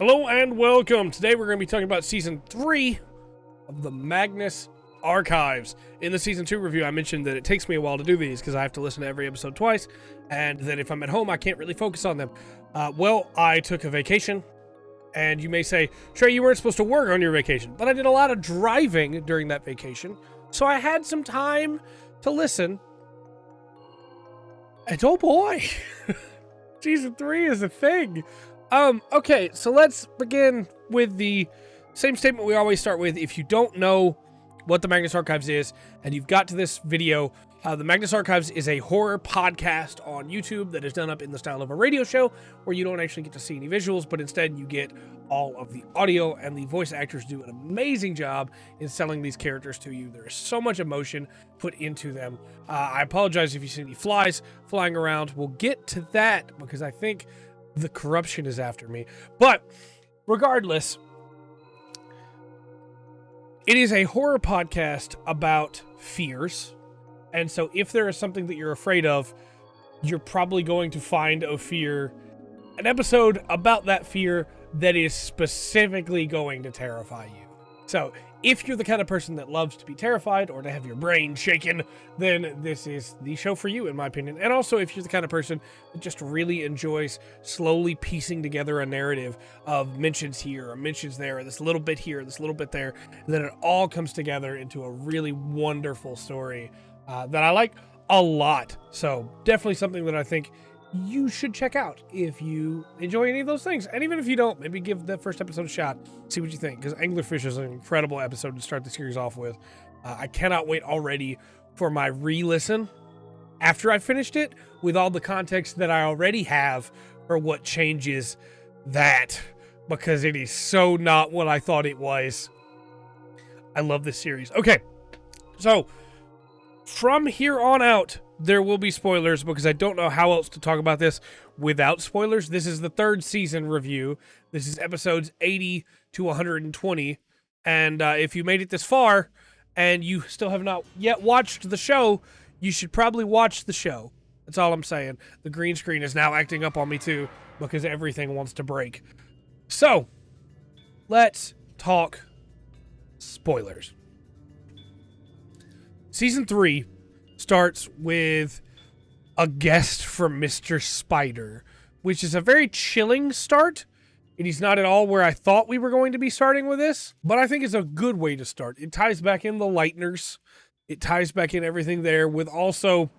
Hello and welcome. Today we're going to be talking about Season 3 of the Magnus Archives. In the Season 2 review, I mentioned that it takes me a while to do these because I have to listen to every episode twice, and that if I'm at home, I can't really focus on them. Well, I took a vacation, and you may say, Trey, you weren't supposed to work on your vacation, but I did a lot of driving during that vacation, so I had some time to listen. And oh boy, Season 3 is a thing. Okay, so let's begin with the same statement we always start with. If you don't know what the Magnus Archives is, and you've got to this video, the Magnus Archives is a horror podcast on YouTube that is done up in the style of a radio show, where you don't actually get to see any visuals, but instead you get all of the audio, and the voice actors do an amazing job in selling these characters to you. There is so much emotion put into them. I apologize if you see any flies flying around. We'll get to that, because I think the corruption is after me. But regardless, it is a horror podcast about fears. And so if there is something that you're afraid of, you're probably going to find an episode about that fear that is specifically going to terrify you. So if you're the kind of person that loves to be terrified or to have your brain shaken, then this is the show for you, in my opinion. And also, if you're the kind of person that just really enjoys slowly piecing together a narrative of mentions here or mentions there, or this little bit here, this little bit there, and then it all comes together into a really wonderful story that I like a lot. So definitely something that I think you should check out if you enjoy any of those things. And even if you don't, maybe give the first episode a shot, see what you think, because Anglerfish is an incredible episode to start the series off with. I cannot wait already for my re-listen after I finished it, with all the context that I already have for what changes that, because it is so not what I thought it was. I love this series. Okay, so from here on out, there will be spoilers, because I don't know how else to talk about this without spoilers. This is the third season review. This is episodes 80 to 120. And if you made it this far and you still have not yet watched the show, you should probably watch the show. That's all I'm saying. The green screen is now acting up on me too, because everything wants to break. So, let's talk spoilers. Season 3 starts with a guest from Mr. Spider, which is a very chilling start. It is not at all where I thought we were going to be starting with this, but I think it's a good way to start. It ties back in the Lightners. It ties back in everything there, with also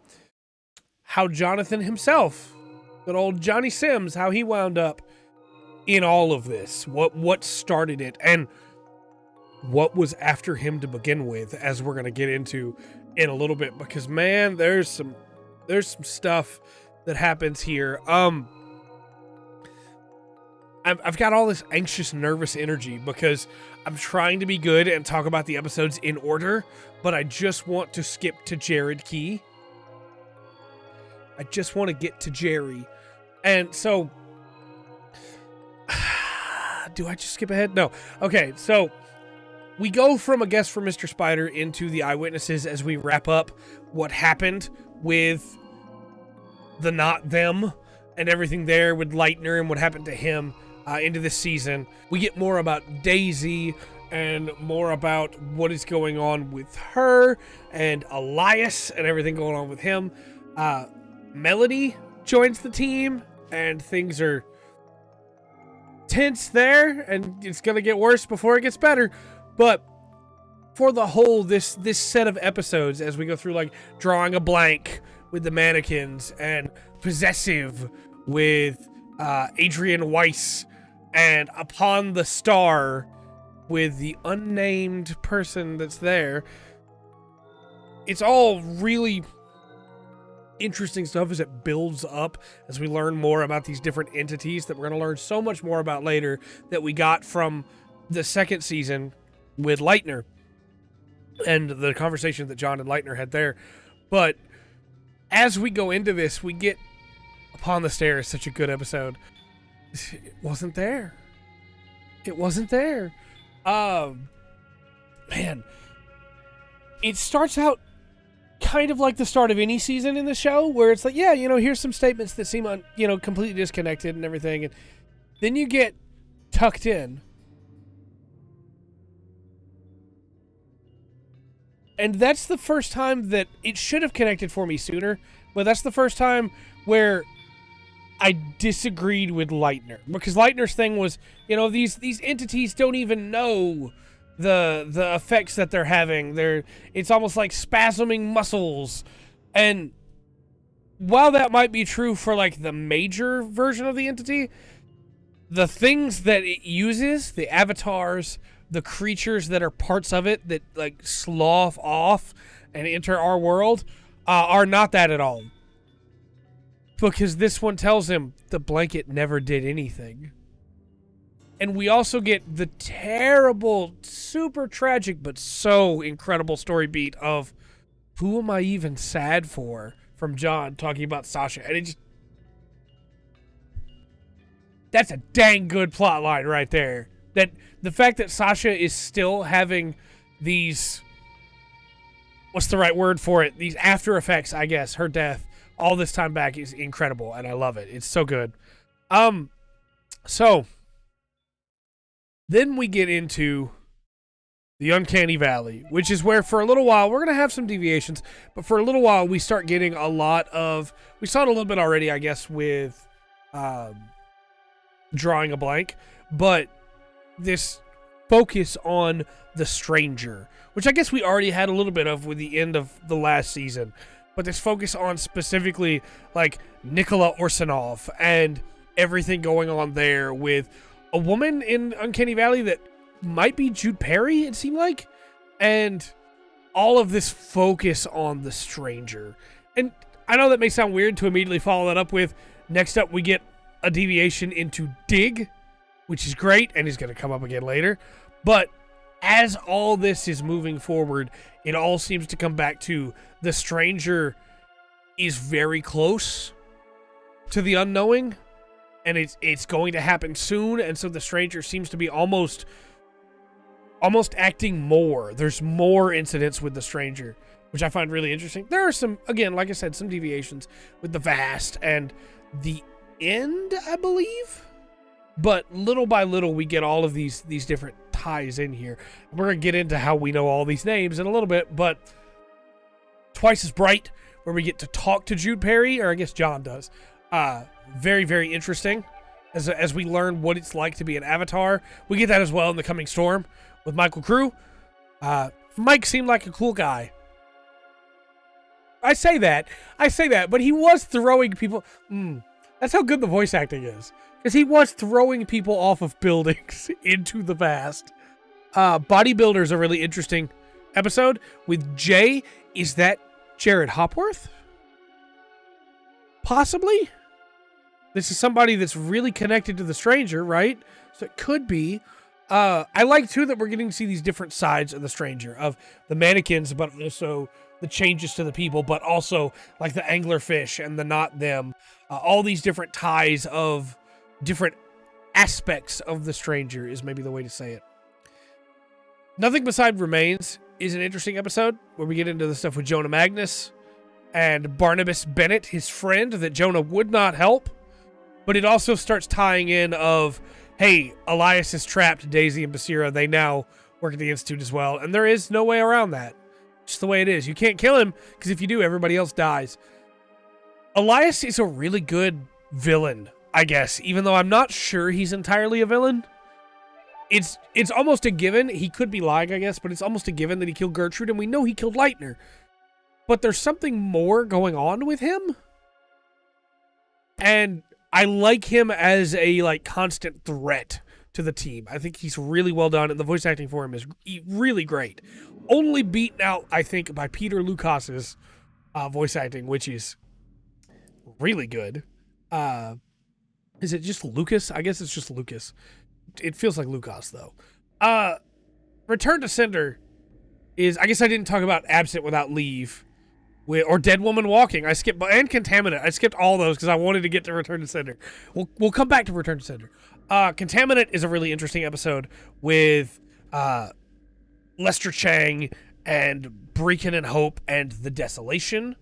how Jonathan himself, good old Johnny Sims, how he wound up in all of this. What started it, and what was after him to begin with, as we're going to get into in a little bit, because man, there's some stuff that happens here. I've got all this anxious, nervous energy because I'm trying to be good and talk about the episodes in order, but I just want to skip to Jared Key. I just want to get to Gerry. And so, do I just skip ahead? No. Okay, so we go from a guest from Mr. Spider into the eyewitnesses as we wrap up what happened with the not them and everything there with Lightner and what happened to him into this season. We get more about Daisy and more about what is going on with her and Elias and everything going on with him. Melody joins the team, and things are tense there, and it's going to get worse before it gets better. But for the whole, this set of episodes, as we go through, like Drawing a Blank with the mannequins, and Possessive with Adrian Weiss, and Upon the Star with the unnamed person that's there, it's all really interesting stuff as it builds up, as we learn more about these different entities that we're going to learn so much more about later, that we got from the second season with Lightner and the conversation that John and Lightner had there. But as we go into this, we get Upon the Stairs, such a good episode. It wasn't there. It wasn't there. Man, it starts out kind of like the start of any season in the show, where it's like, yeah, here's some statements that seem completely disconnected and everything, and then you get tucked in. And that's the first time that it should have connected for me sooner, but that's the first time where I disagreed with Leitner. Because Leitner's thing was, you know, these entities don't even know the effects that they're having. It's almost like spasming muscles. And while that might be true for like the major version of the entity, the things that it uses, the avatars, the creatures that are parts of it that like slough off and enter our world, are not that at all. Because this one tells him the blanket never did anything. And we also get the terrible, super tragic, but so incredible story beat of who am I even sad for, from John talking about Sasha. And it just, that's a dang good plot line right there. That the fact that Sasha is still having these, what's the right word for it? These after effects, I guess, her death, all this time back is incredible, and I love it. It's so good. So then we get into the Uncanny Valley, which is where for a little while, we're going to have some deviations, but for a little while we start getting a lot of, we saw it a little bit already, I guess, with drawing a blank, but this focus on the stranger, which I guess we already had a little bit of with the end of the last season, but this focus on specifically like Nikola Orsanov and everything going on there with a woman in Uncanny Valley that might be Jude Perry, it seemed like, and all of this focus on the stranger. And I know that may sound weird to immediately follow that up with, next up we get a deviation into Dig, which is great, and is going to come up again later. But as all this is moving forward, it all seems to come back to the stranger is very close to the unknowing, and it's going to happen soon, and so the stranger seems to be almost acting more. There's more incidents with the stranger, which I find really interesting. There are some, again, like I said, some deviations with the Vast and the End, I believe. But little by little, we get all of these different ties in here. We're going to get into how we know all these names in a little bit, but Twice as Bright, where we get to talk to Jude Perry, or I guess John does. Very, very interesting as we learn what it's like to be an avatar. We get that as well in The Coming Storm with Michael Crew. Mike seemed like a cool guy. I say that, but he was throwing people... That's how good the voice acting is. Because he was throwing people off of buildings into the Vast. Bodybuilder is a really interesting episode with Jay. Is that Jared Hopworth? Possibly? This is somebody that's really connected to the stranger, right? So it could be. I like, too, that we're getting to see these different sides of the stranger. Of the mannequins, but also the changes to the people, but also like the anglerfish and the not them. All these different ties of different aspects of the stranger is maybe the way to say it. Nothing Beside Remains is an interesting episode where we get into the stuff with Jonah Magnus and Barnabas Bennett, his friend that Jonah would not help. But it also starts tying in of, hey, Elias is trapped, Daisy and Basira, they now work at the Institute as well. And there is no way around that. Just the way it is. You can't kill him, because if you do, everybody else dies. Elias is a really good villain, I guess, even though I'm not sure he's entirely a villain. It's almost a given. He could be lying, I guess, but it's almost a given that he killed Gertrude, and we know he killed Leitner. But there's something more going on with him. And I like him as a like constant threat to the team. I think he's really well done, and the voice acting for him is really great. Only beaten out, I think, by Peter Lucas's voice acting, which is really good. Is it just Lucas? I guess it's just Lucas. It feels like Lucas, though. Return to Sender is, I guess I didn't talk about Absent Without Leave or Dead Woman Walking. I skipped, and Contaminant. I skipped all those because I wanted to get to Return to Sender. We'll come back to Return to Sender. Contaminant is a really interesting episode with Lester Chang and Breakin' and Hope and the Desolation.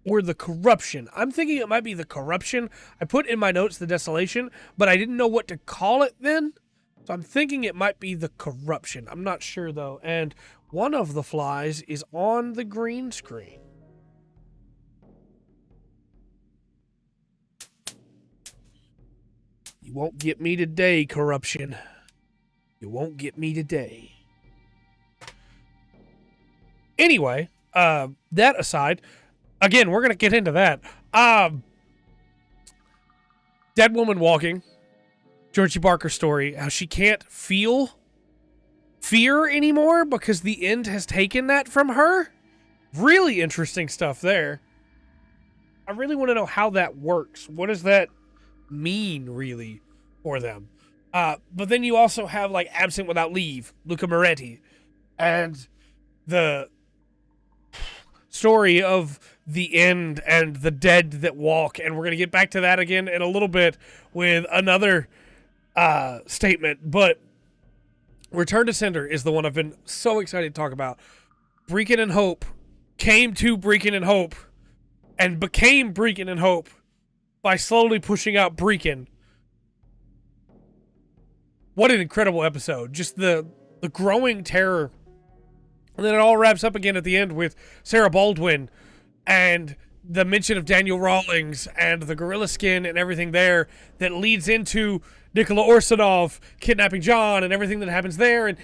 Or the Corruption. I'm thinking it might be the Corruption. I put in my notes the Desolation, but I didn't know what to call it then. So I'm thinking it might be the corruption. I'm not sure, though. And one of the flies is on the green screen. You won't get me today, corruption. You won't get me today. Anyway, that aside, again, we're going to get into that. Dead woman walking. Georgie Barker's story, how she can't feel fear anymore because the end has taken that from her. Really interesting stuff there. I really want to know how that works. What does that mean, really, for them? But then you also have, like, Absent Without Leave, Luca Moretti, and the story of the end and the dead that walk, and we're going to get back to that again in a little bit with another statement, but Return to Sender is the one I've been so excited to talk about. Brecon and Hope came to Brecon and Hope and became Brecon and Hope by slowly pushing out Brecon. What an incredible episode. Just the growing terror. And then it all wraps up again at the end with Sarah Baldwin and the mention of Daniel Rawlings and the gorilla skin and everything there that leads into Nikola Orsanov kidnapping John and everything that happens there. And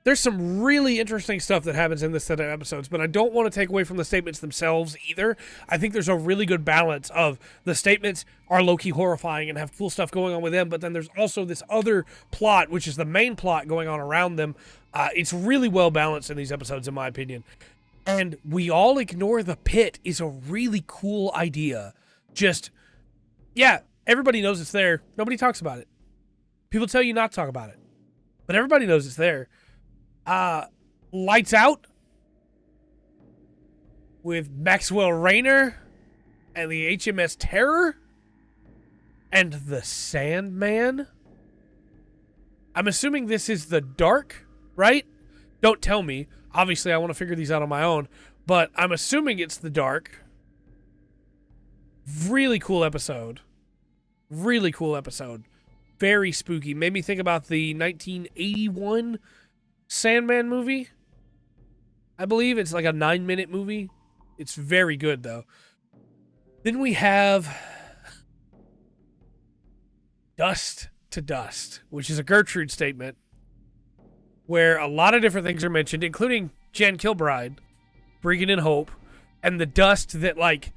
there's some really interesting stuff that happens in this set of episodes, but I don't want to take away from the statements themselves either. I think there's a really good balance of the statements are low-key horrifying and have cool stuff going on with them, but then there's also this other plot, which is the main plot going on around them. It's really well balanced in these episodes, in my opinion. And We All Ignore the Pit is a really cool idea. Just, yeah, everybody knows it's there. Nobody talks about it. People tell you not to talk about it. But everybody knows it's there. Lights Out with Maxwell Rayner and the HMS Terror and the Sandman. I'm assuming this is the Dark, right? Don't tell me. Obviously, I want to figure these out on my own, but I'm assuming it's the Dark. Really cool episode. Really cool episode. Very spooky. Made me think about the 1981 Sandman movie. I believe it's like a 9-minute movie. It's very good, though. Then we have Dust to Dust, which is a Gertrude statement where a lot of different things are mentioned, including Jan Kilbride, Brecon and Hope, and the dust that, like,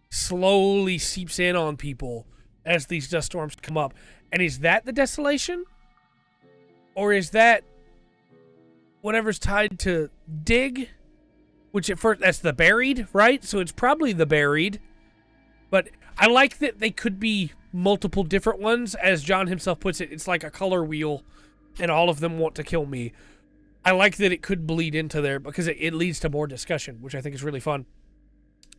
slowly seeps in on people as these dust storms come up. And is that the desolation? Or is that whatever's tied to dig? Which at first, that's the buried, right? So it's probably the buried. But I like that they could be multiple different ones. As John himself puts it, it's like a color wheel, and all of them want to kill me. I like that it could bleed into there because it leads to more discussion, which I think is really fun.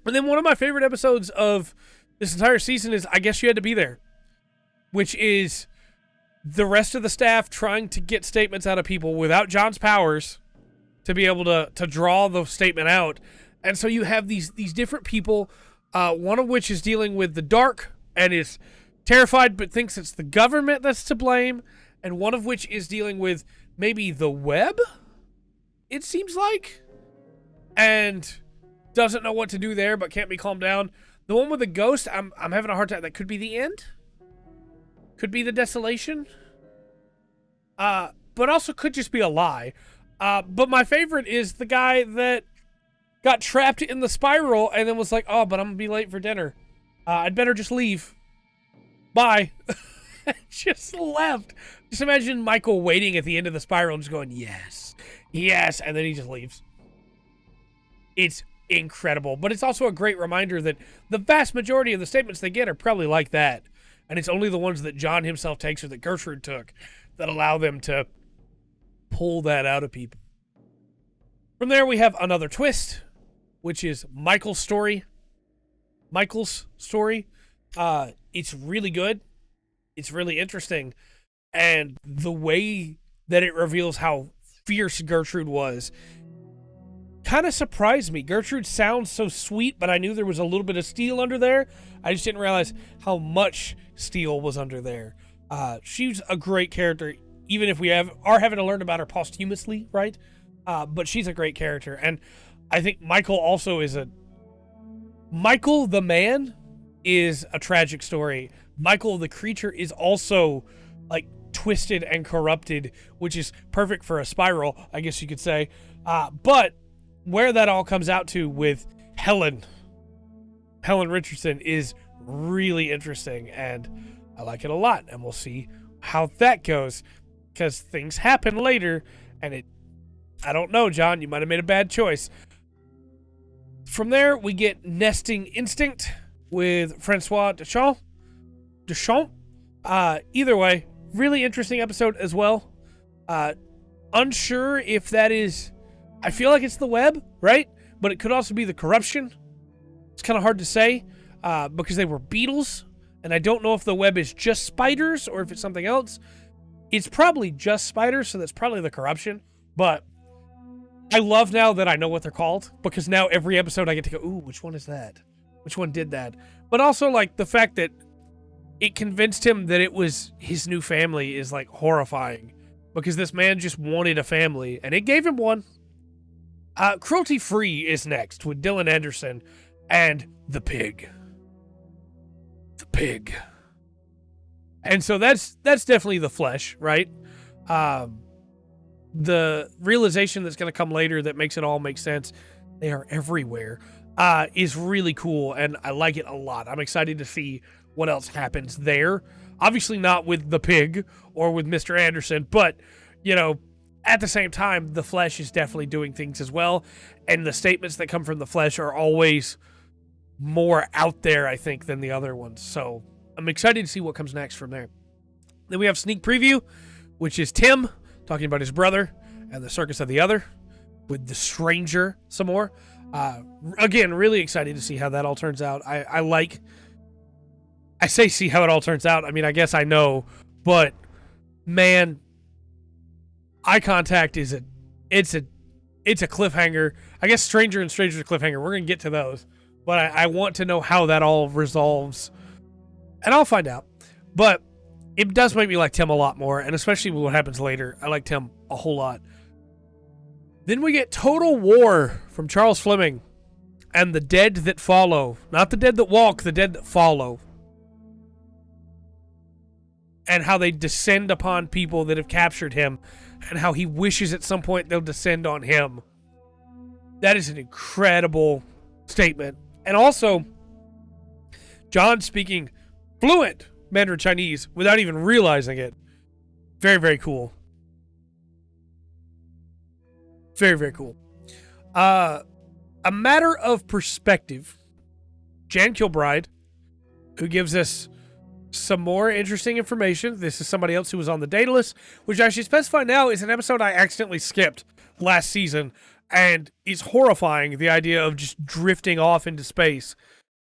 And then one of my favorite episodes of this entire season is I Guess You Had to Be There, which is the rest of the staff trying to get statements out of people without John's powers to be able to draw the statement out. And so you have these different people, one of which is dealing with the dark and is terrified but thinks it's the government that's to blame, and one of which is dealing with maybe the web, it seems like, and doesn't know what to do there but can't be calmed down. The one with the ghost, I'm having a hard time. That could be the end. Could be the desolation. But also could just be a lie. But my favorite is the guy that got trapped in the spiral and then was like, oh, but I'm going to be late for dinner. I'd better just leave. Bye. Just left. Just imagine Michael waiting at the end of the spiral and just going, yes, yes, and then he just leaves. It's incredible, but it's also a great reminder that the vast majority of the statements they get are probably like that, and it's only the ones that John himself takes or that Gertrude took that allow them to pull that out of people. From there, we have another twist, which is Michael's story. It's really good. It's really interesting. And the way that it reveals how fierce Gertrude was kind of surprised me. Gertrude sounds so sweet, but I knew there was a little bit of steel under there. I just didn't realize how much steel was under there. She's a great character. even if we are having to learn about her posthumously, right? But she's a great character. And I think Michael also is Michael the man is a tragic story. Michael the creature is also like twisted and corrupted, which is perfect for a spiral, I guess you could say. But where that all comes out to with Helen Richardson is really interesting, and I like it a lot, and we'll see how that goes, because things happen later, and I don't know, John, you might have made a bad choice. From there, we get Nesting Instinct with Francois Duchamp. Either way, really interesting episode as well. Unsure if that is... I feel like it's the web, right? But it could also be the corruption. It's kind of hard to say because they were beetles, and I don't know if the web is just spiders or if it's something else. It's probably just spiders, so that's probably the corruption. But I love now that I know what they're called, because now every episode I get to go, ooh, which one is that? Which one did that? But also, like, the fact that it convinced him that it was his new family is, like, horrifying. Because this man just wanted a family, and it gave him one. Cruelty Free is next with Dylan Anderson and The Pig. The Pig. And so that's definitely the flesh, right? The realization that's going to come later that makes it all make sense, they are everywhere, is really cool, and I like it a lot. I'm excited to see what else happens there. Obviously not with the pig or with Mr. Anderson, but, you know, at the same time, the flesh is definitely doing things as well, and the statements that come from the flesh are always more out there, I think, than the other ones. So I'm excited to see what comes next from there. Then we have sneak preview, which is Tim talking about his brother and the circus of the other with the stranger some more. Again, really excited to see how that all turns out. I say see how it all turns out. I mean, I guess I know, but man, Eye Contact is it's a cliffhanger. I guess Stranger and Stranger's a cliffhanger. We're going to get to those, but I want to know how that all resolves, and I'll find out. But it does make me like Tim a lot more, and especially with what happens later. I like Tim a whole lot. Then we get Total War from Charles Fleming and the dead that follow. Not the dead that walk, the dead that follow. And how they descend upon people that have captured him, and how he wishes at some point they'll descend on him. That is an incredible statement. And also, John speaking fluent Mandarin Chinese without even realizing it. Very, very cool. Very, very cool. A matter of perspective. Jan Kilbride, who gives us some more interesting information. This is somebody else who was on the data list, which I should specify now is an episode I accidentally skipped last season, and is horrifying, the idea of just drifting off into space.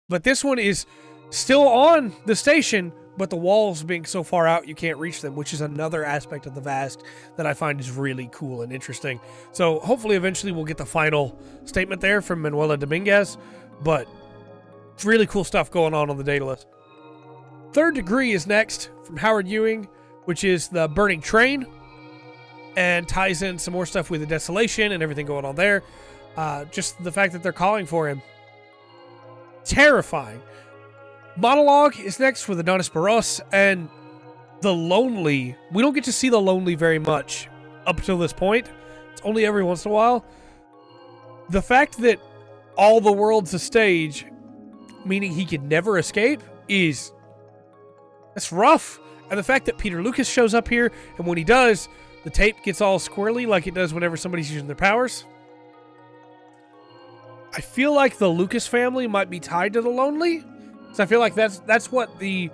But this one is still on the station, but the walls being so far out you can't reach them, which is another aspect of the Vast that I find is really cool and interesting. So hopefully eventually we'll get the final statement there from Manuela Dominguez, but it's really cool stuff going on the data list. Third Degree is next from Howard Ewing, which is the burning train, and ties in some more stuff with the desolation and everything going on there. Just the fact that they're calling for him. Terrifying. Monologue is next with Adonis Barros and The Lonely. We don't get to see The Lonely very much up until this point. It's only every once in a while. The fact that all the world's a stage, meaning he could never escape, that's rough. And the fact that Peter Lucas shows up here, and when he does, the tape gets all squirrely like it does whenever somebody's using their powers. I feel like the Lucas family might be tied to The Lonely. So I feel like that's what the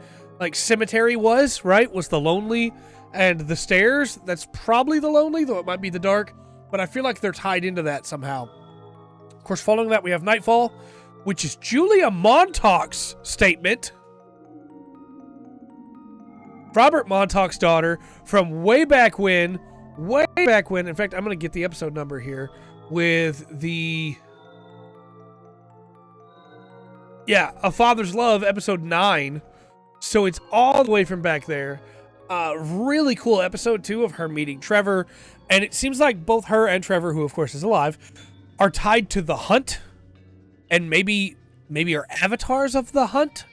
cemetery was, right? Was The Lonely, and the stairs, that's probably The Lonely, though it might be the dark. But I feel like they're tied into that somehow. Of course, following that, we have Nightfall, which is Julia Montauk's statement. Robert Montauk's daughter from way back when. In fact, I'm going to get the episode number here with A Father's Love, episode 9. So it's all the way from back there. Really cool episode, too, of her meeting Trevor. And it seems like both her and Trevor, who, of course, is alive, are tied to the hunt. And maybe are avatars of the hunt.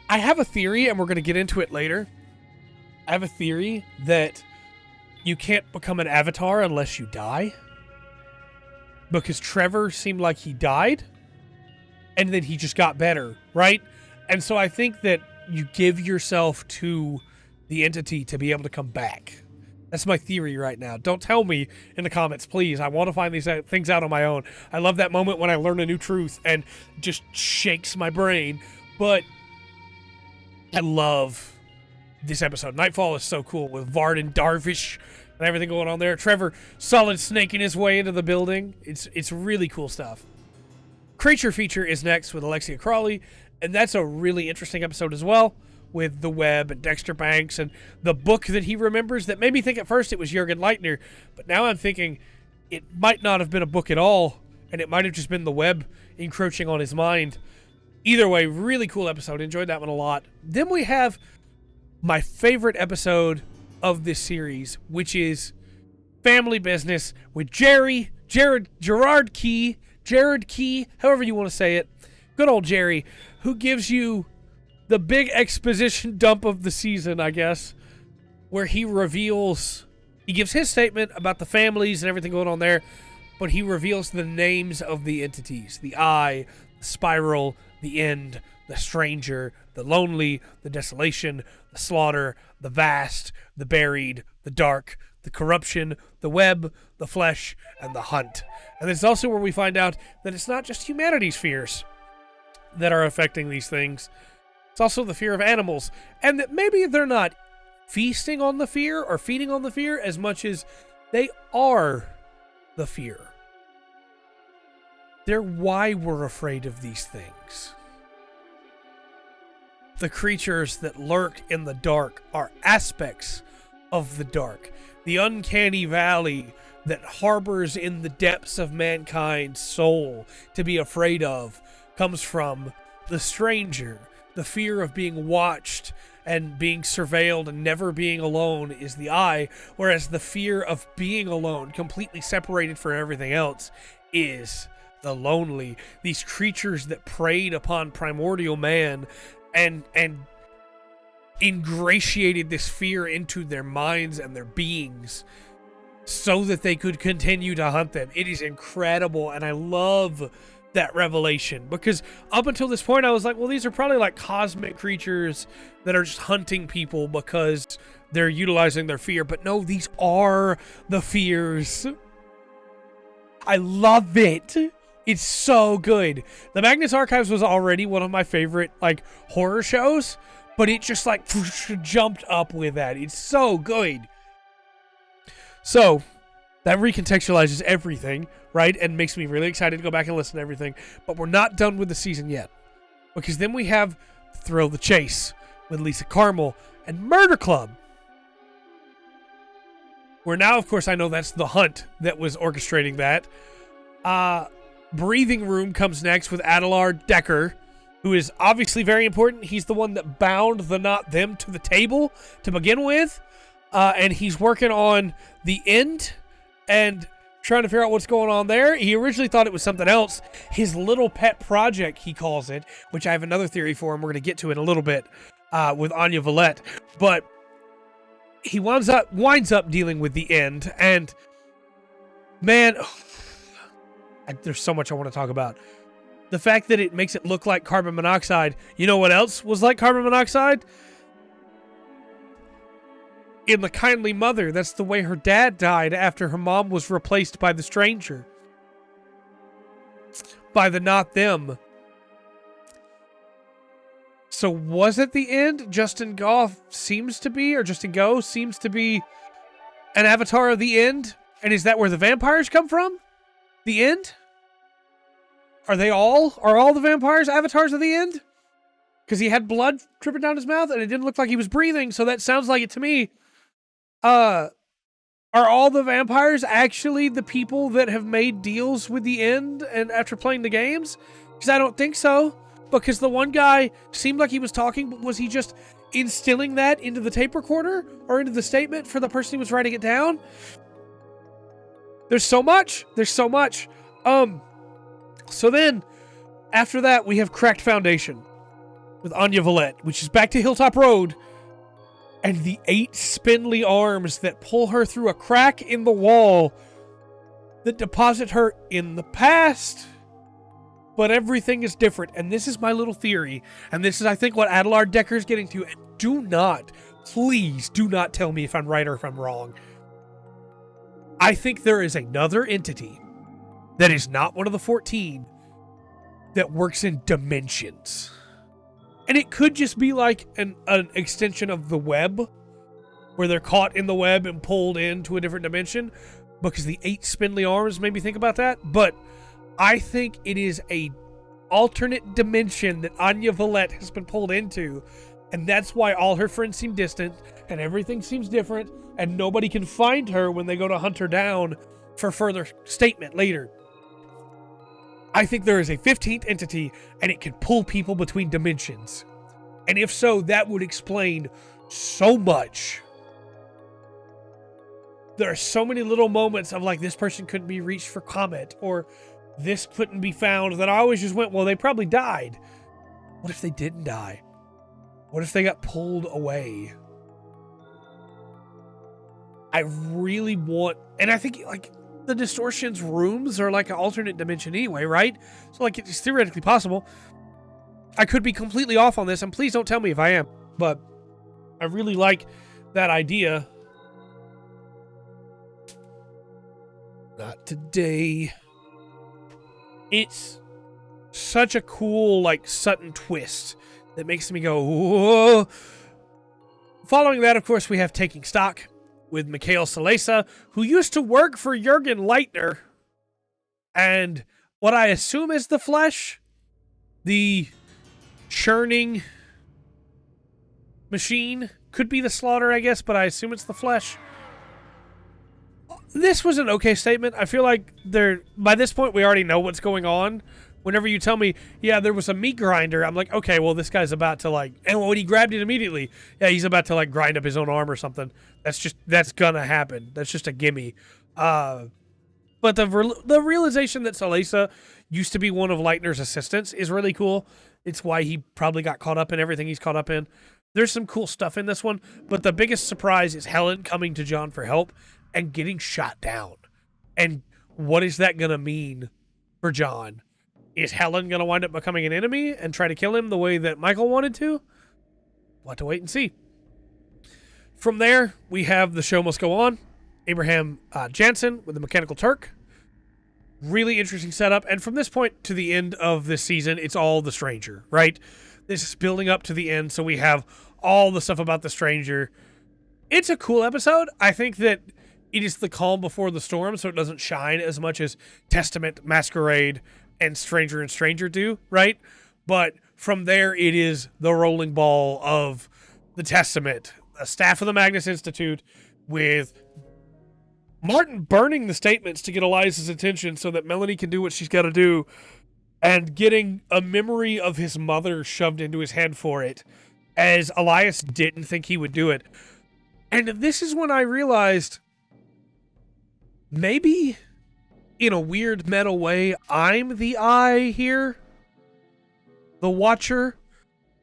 I have a theory, and we're going to get into it later. I have a theory that you can't become an avatar unless you die. Because Trevor seemed like he died. And then he just got better, right? And so I think that you give yourself to the entity to be able to come back. That's my theory right now. Don't tell me in the comments, please. I want to find these things out on my own. I love that moment when I learn a new truth and just shakes my brain. But I love this episode. Nightfall is so cool with Varden Darvish and everything going on there. Trevor solid snaking his way into the building. It's really cool stuff. Creature Feature is next with Alexia Crawley, and that's a really interesting episode as well, with the web and Dexter Banks and the book that he remembers that made me think at first it was Jürgen Leitner, but now I'm thinking it might not have been a book at all, and it might have just been the web encroaching on his mind. Either way, really cool episode. Enjoyed that one a lot. Then we have my favorite episode of this series, which is Family Business with Gerry, Gerard Key, however you want to say it. Good old Gerry, who gives you the big exposition dump of the season, I guess, where he gives his statement about the families and everything going on there, but he reveals the names of the entities: the Eye, the Spiral, the End, the Stranger, the Lonely, the Desolation, the Slaughter, the Vast, the Buried, the Dark, the Corruption, the Web, the Flesh, and the Hunt. And it's also where we find out that it's not just humanity's fears that are affecting these things. It's also the fear of animals. And that maybe they're not feasting on the fear or feeding on the fear as much as they are the fear. They're why we're afraid of these things. The creatures that lurk in the dark are aspects of the dark. The uncanny valley that harbors in the depths of mankind's soul to be afraid of comes from the stranger. The fear of being watched and being surveilled and never being alone is the Eye, whereas the fear of being alone, completely separated from everything else, is the Lonely. These creatures that preyed upon primordial man and ingratiated this fear into their minds and their beings so that they could continue to hunt them. It is incredible, and I love that revelation, because up until this point I was like, well, these are probably like cosmic creatures that are just hunting people because they're utilizing their fear. But no, these are the fears. I love it. It's so good. The Magnus Archives was already one of my favorite like horror shows, but it just like jumped up with that. It's so good. So that recontextualizes everything, right? And makes me really excited to go back and listen to everything. But we're not done with the season yet, because then we have Thrill the Chase with Lisa Carmel and Murder Club, where now, of course, I know that's the Hunt that was orchestrating that. Breathing Room comes next with Adelard Decker, who is obviously very important. He's the one that bound the Not Them to the table to begin with. And he's working on the End and trying to figure out what's going on there. He originally thought it was something else. His little pet project, he calls it, which I have another theory for, and we're going to get to in a little bit with Anya Vallette. But he winds up dealing with the End. And, man, there's so much I want to talk about. The fact that it makes it look like carbon monoxide. You know what else was like carbon monoxide? In The Kindly Mother, that's the way her dad died after her mom was replaced by the Stranger. By the Not Them. So was it the End? Justin Go seems to be an avatar of the End? And is that where the vampires come from? The End? Are all the vampires avatars of the End? Because he had blood dripping down his mouth and it didn't look like he was breathing, so that sounds like it to me. Are all the vampires actually the people that have made deals with the End and after playing the games? Because I don't think so. Because the one guy seemed like he was talking, but was he just instilling that into the tape recorder or into the statement for the person who was writing it down. There's so much. So then, after that, we have Cracked Foundation with Anya Valette, which is back to Hilltop Road, and the 8 spindly arms that pull her through a crack in the wall that deposit her in the past. But everything is different, and this is my little theory, and this is, I think, what Adelard Decker's getting to, and please do not tell me if I'm right or if I'm wrong. I think there is another entity that is not one of the 14 that works in dimensions. And it could just be like an extension of the web, where they're caught in the web and pulled into a different dimension, because the 8 spindly arms made me think about that. But I think it is a alternate dimension that Anya Valette has been pulled into, and that's why all her friends seem distant, and everything seems different, and nobody can find her when they go to hunt her down for further statement later. I think there is a 15th entity, and it can pull people between dimensions. And if so, that would explain so much. There are so many little moments of like, this person couldn't be reached for comment, or this couldn't be found, that I always just went, well, they probably died. What if they didn't die? What if they got pulled away? I really want, and I think like the distortions rooms are like an alternate dimension anyway, right? So like it's theoretically possible. I could be completely off on this, and please don't tell me if I am, but I really like that idea. Not today. It's such a cool, like, Sutton twist that makes me go, whoa. Following that, of course, we have Taking Stock with Mikhail Salesa, who used to work for Jürgen Leitner. And what I assume is the flesh, the churning machine, could be the slaughter, I guess, but I assume it's the flesh. This was an okay statement. I feel like by this point we already know what's going on. Whenever you tell me, yeah, there was a meat grinder, I'm like, okay, well, this guy's about to like, and when he grabbed it immediately, yeah, he's about to like grind up his own arm or something. That's gonna happen. That's just a gimme. But the realization that Salesa used to be one of Leitner's assistants is really cool. It's why he probably got caught up in everything he's caught up in. There's some cool stuff in this one, but the biggest surprise is Helen coming to John for help and getting shot down. And what is that going to mean for John? Is Helen going to wind up becoming an enemy and try to kill him the way that Michael wanted to? We'll have to wait and see. From there, we have The Show Must Go On. Abraham Jansen with the Mechanical Turk. Really interesting setup. And from this point to the end of this season, it's all The Stranger, right? This is building up to the end, so we have all the stuff about The Stranger. It's a cool episode. I think that it is the calm before the storm, so it doesn't shine as much as Testament, Masquerade, and Stranger do, right? But from there, it is the rolling ball of the Testament, a staff of the Magnus Institute, with Martin burning the statements to get Elias's attention so that Melanie can do what she's got to do, and getting a memory of his mother shoved into his head for it, as Elias didn't think he would do it. And this is when I realized, maybe, in a weird meta way, I'm the eye here, the watcher,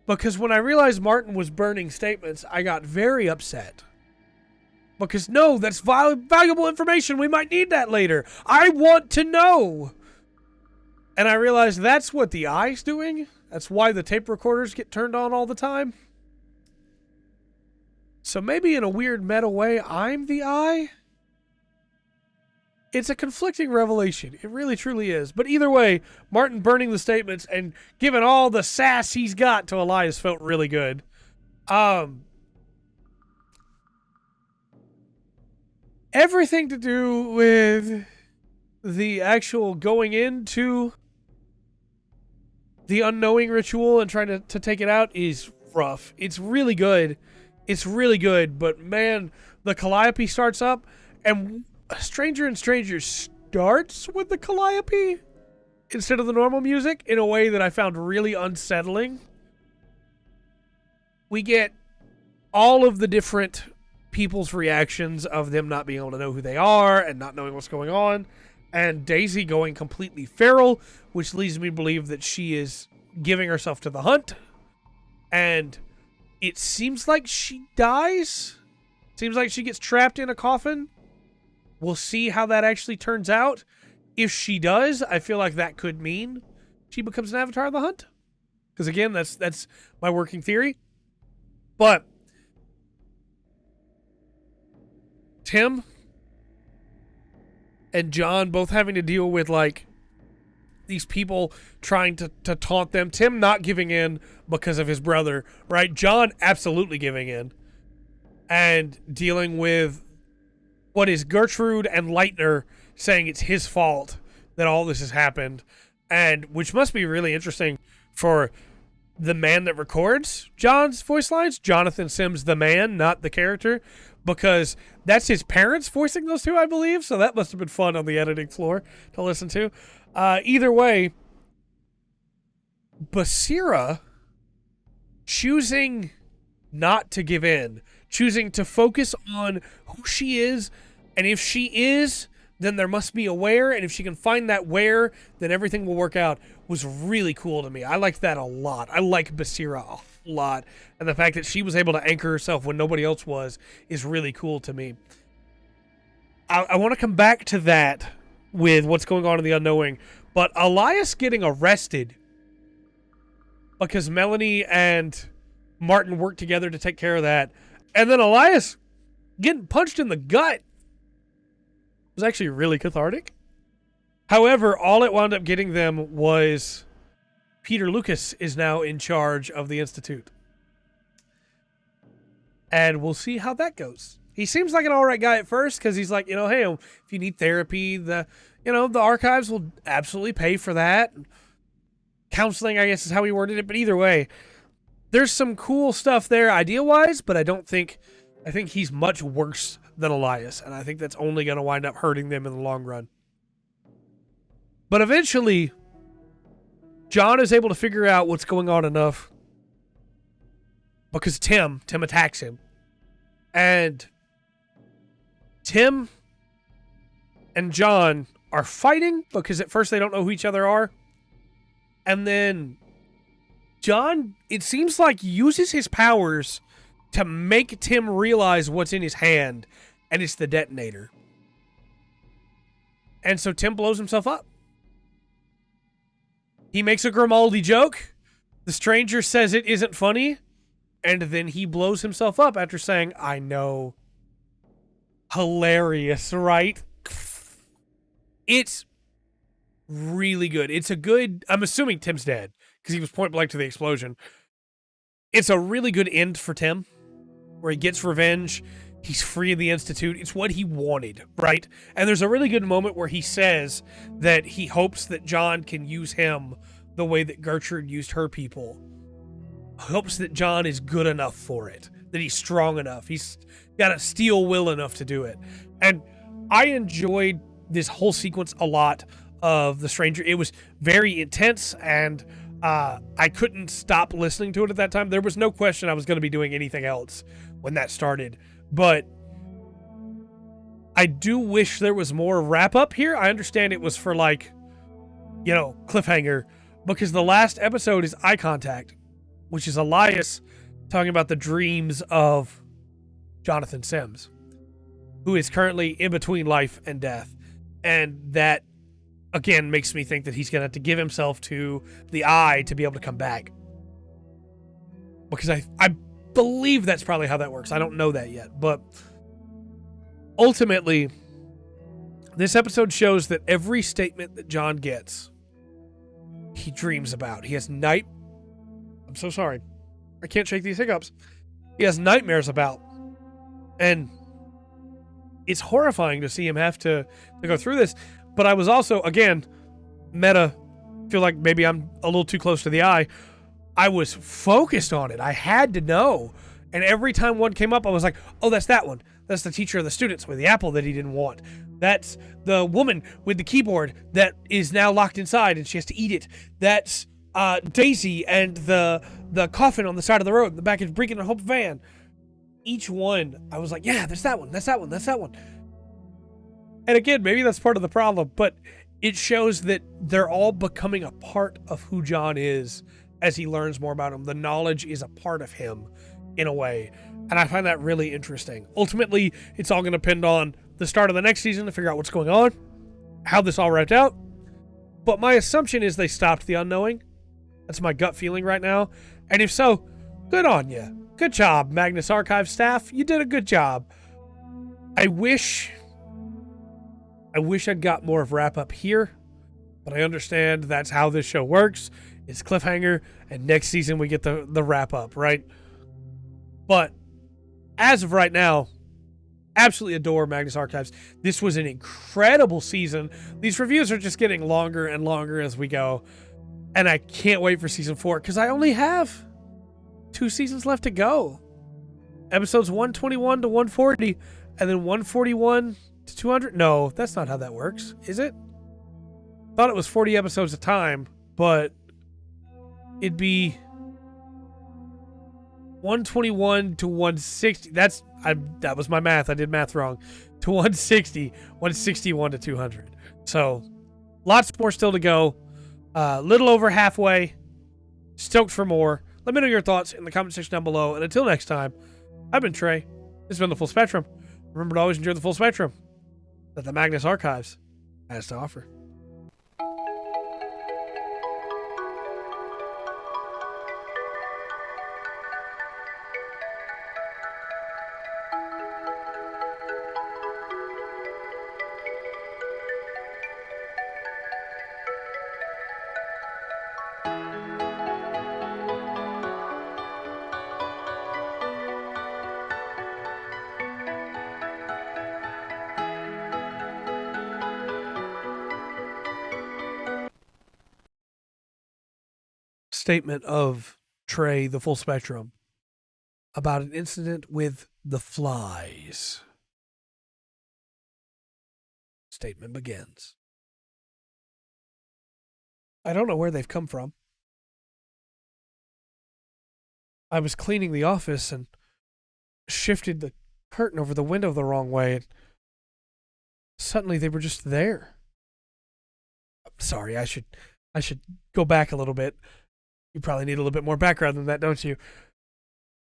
because when I realized Martin was burning statements, I got very upset. Because no, that's valuable information. We might need that later. I want to know. And I realized that's what the eye's doing. That's why the tape recorders get turned on all the time. So maybe in a weird meta way, I'm the eye. It's a conflicting revelation. It really, truly is. But either way, Martin burning the statements and giving all the sass he's got to Elias felt really good. Everything to do with the actual going into the unknowing ritual and trying to take it out is rough. It's really good. It's really good. But man, the Calliope starts up, and Stranger and Stranger starts with the Calliope instead of the normal music in a way that I found really unsettling. We get all of the different people's reactions of them not being able to know who they are and not knowing what's going on, and Daisy going completely feral, which leads me to believe that she is giving herself to the hunt, and it seems like she dies. Seems like she gets trapped in a coffin. We'll see how that actually turns out. If she does, I feel like that could mean she becomes an avatar of the hunt. Because again, that's my working theory. But Tim and John both having to deal with like these people trying to taunt them. Tim not giving in because of his brother, right? John absolutely giving in. And dealing with what is Gertrude and Leitner saying it's his fault that all this has happened. And which must be really interesting for the man that records John's voice lines, Jonathan Sims, the man, not the character, because that's his parents voicing those two, I believe. So that must have been fun on the editing floor to listen to. Either way, Basira choosing not to give in, choosing to focus on who she is, and if she is, then there must be a where, and if she can find that where, then everything will work out, was really cool to me. I liked that a lot. I like Basira a lot, and the fact that she was able to anchor herself when nobody else was is really cool to me. I want to come back to that with what's going on in the unknowing, but Elias getting arrested because Melanie and Martin worked together to take care of that, and then Elias getting punched in the gut was actually really cathartic. However, all it wound up getting them was Peter Lucas is now in charge of the Institute. And we'll see how that goes. He seems like an all right guy at first because he's like, hey, if you need therapy, the archives will absolutely pay for that. Counseling, I guess, is how he worded it. But either way, there's some cool stuff there idea-wise, but I think he's much worse than Elias, and I think that's only going to wind up hurting them in the long run. But eventually, John is able to figure out what's going on enough because Tim attacks him. And Tim and John are fighting because at first they don't know who each other are. And then John, it seems like, uses his powers to make Tim realize what's in his hand, and it's the detonator. And so Tim blows himself up. He makes a Grimaldi joke. The stranger says it isn't funny, and then he blows himself up after saying, I know. Hilarious, right? It's really good. It's a good... I'm assuming Tim's dead, because he was point blank to the explosion. It's a really good end for Tim, where he gets revenge, he's free of the Institute. It's what he wanted, right? And there's a really good moment where he says that he hopes that John can use him the way that Gertrude used her people. Hopes that John is good enough for it, that he's strong enough, he's got a steel will enough to do it. And I enjoyed this whole sequence a lot of The Stranger. It was very intense, and I couldn't stop listening to it at that time. There was no question I was going to be doing anything else when that started. But I do wish there was more wrap up here. I understand it was for cliffhanger, because the last episode is Eye Contact, which is Elias talking about the dreams of Jonathan Sims, who is currently in between life and death. And that, again, makes me think that he's going to have to give himself to the eye to be able to come back. Because I believe that's probably how that works. I don't know that yet. But ultimately, this episode shows that every statement that John gets, he dreams about. He has I'm so sorry. I can't shake these hiccups. He has nightmares about. And it's horrifying to see him have to go through this. But I was also, again, feel like maybe I'm a little too close to the eye. I was focused on it. I had to know. And every time one came up, I was like, oh, that's that one. That's the teacher of the students with the apple that he didn't want. That's the woman with the keyboard that is now locked inside and she has to eat it. That's Daisy and the coffin on the side of the road in the back of Brinkin and Hope van. each one, I was like, yeah, there's that one, that's that one, that's that one. And again, maybe that's part of the problem, but it shows that they're all becoming a part of who John is as he learns more about him. The knowledge is a part of him in a way. And I find that really interesting. Ultimately, it's all going to depend on the start of the next season to figure out what's going on, how this all wrapped out. But my assumption is they stopped the unknowing. That's my gut feeling right now. And if so, good on you. Good job, Magnus Archive staff. You did a good job. I wish I'd got more of wrap up here, but I understand that's how this show works. It's cliffhanger, and next season we get the wrap up, right? But as of right now, absolutely adore Magnus Archives. This was an incredible season. These reviews are just getting longer and longer as we go, and I can't wait for season 4 because I only have 2 seasons left to go. Episodes 121 to 140, and then 141 to 200. No, that's not how that works, is it? Thought it was 40 episodes a time, but it'd be 121 to 160. That was my math. I did math wrong. To 160, 161 to 200. So, lots more still to go. Little over halfway. Stoked for more. Let me know your thoughts in the comment section down below. And until next time, I've been Trey. This has been The Full Spectrum. Remember to always enjoy the full spectrum that the Magnus Archives has to offer. Statement of Trey, the Full Spectrum, about an incident with the flies. Statement begins. I don't know where they've come from. I was cleaning the office and shifted the curtain over the window the wrong way, and suddenly they were just there. I'm sorry, I should go back a little bit. You probably need a little bit more background than that, don't you?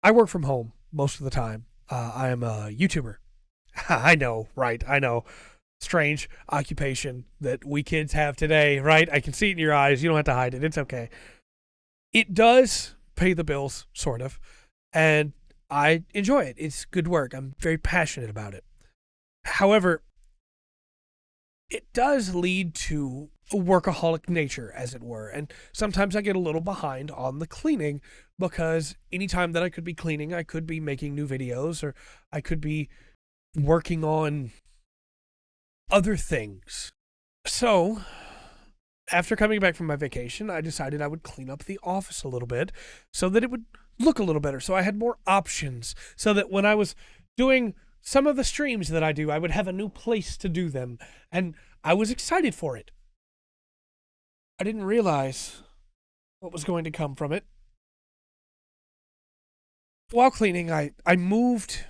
I work from home most of the time. I am a YouTuber. I know, right? I know. Strange occupation that we kids have today, right? I can see it in your eyes. You don't have to hide it. It's okay. It does pay the bills, sort of, and I enjoy it. It's good work. I'm very passionate about it. However, it does lead to a workaholic nature, as it were, and sometimes I get a little behind on the cleaning because anytime that I could be cleaning, I could be making new videos or I could be working on other things. So, after coming back from my vacation, I decided I would clean up the office a little bit so that it would look a little better, so I had more options, so that when I was doing some of the streams that I do, I would have a new place to do them, and I was excited for it. I didn't realize what was going to come from it. While cleaning, I moved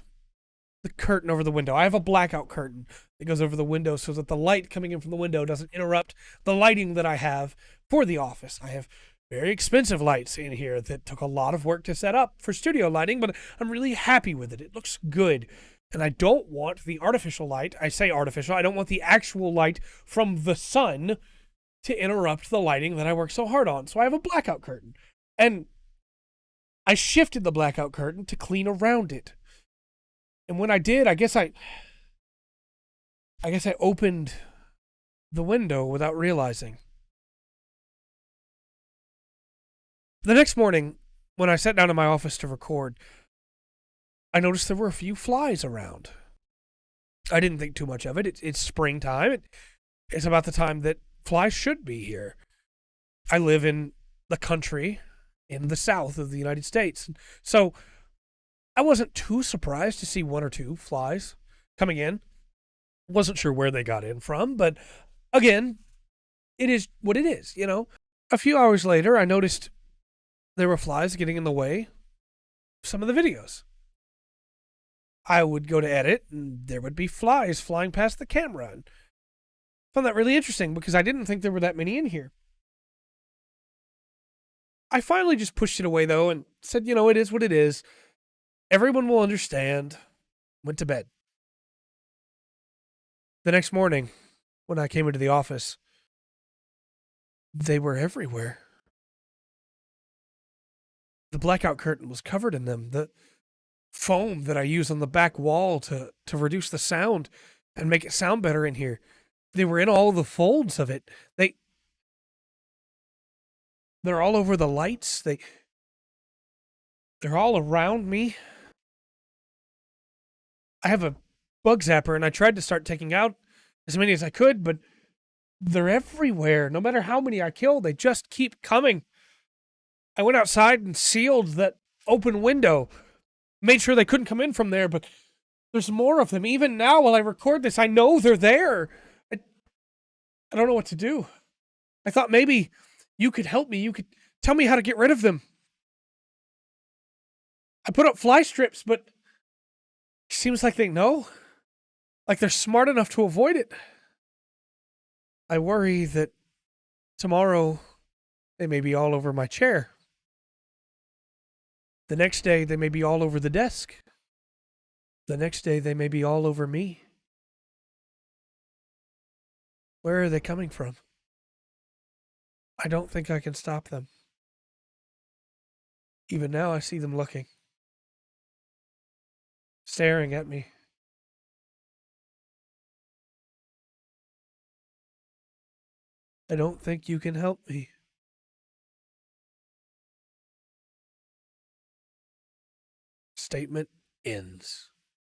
the curtain over the window. I have a blackout curtain that goes over the window so that the light coming in from the window doesn't interrupt the lighting that I have for the office. I have very expensive lights in here that took a lot of work to set up for studio lighting, but I'm really happy with it. It looks good. And I don't want the artificial light. I say artificial. I don't want the actual light from the sun to interrupt the lighting that I work so hard on. So I have a blackout curtain. And I shifted the blackout curtain to clean around it. And when I did, I guess I opened the window without realizing. The next morning, when I sat down in my office to record, I noticed there were a few flies around. I didn't think too much of it. It's springtime. It's about the time that flies should be here. I live in the country in the south of the United States. So I wasn't too surprised to see 1 or 2 flies coming in. Wasn't sure where they got in from, but again, it is what it is, you know. A few hours later, I noticed there were flies getting in the way of some of the videos. I would go to edit, and there would be flies flying past the camera. And I found that really interesting because I didn't think there were that many in here. I finally just pushed it away, though, and said, it is what it is. Everyone will understand. Went to bed. The next morning, when I came into the office, they were everywhere. The blackout curtain was covered in them. The foam that I use on the back wall to reduce the sound and make it sound better in here, they were in all the folds of it. They're all over the lights. They're all around me. I have a bug zapper, and I tried to start taking out as many as I could, but they're everywhere. No matter how many I kill, they just keep coming. I went outside and sealed that open window, made sure they couldn't come in from there, but there's more of them. Even now, while I record this, I know they're there. I don't know what to do. I thought maybe you could help me. You could tell me how to get rid of them. I put up fly strips, but it seems like they know. Like they're smart enough to avoid it. I worry that tomorrow they may be all over my chair. The next day they may be all over the desk. The next day they may be all over me. Where are they coming from? I don't think I can stop them. Even now I see them looking, staring at me. I don't think you can help me. Statement ends.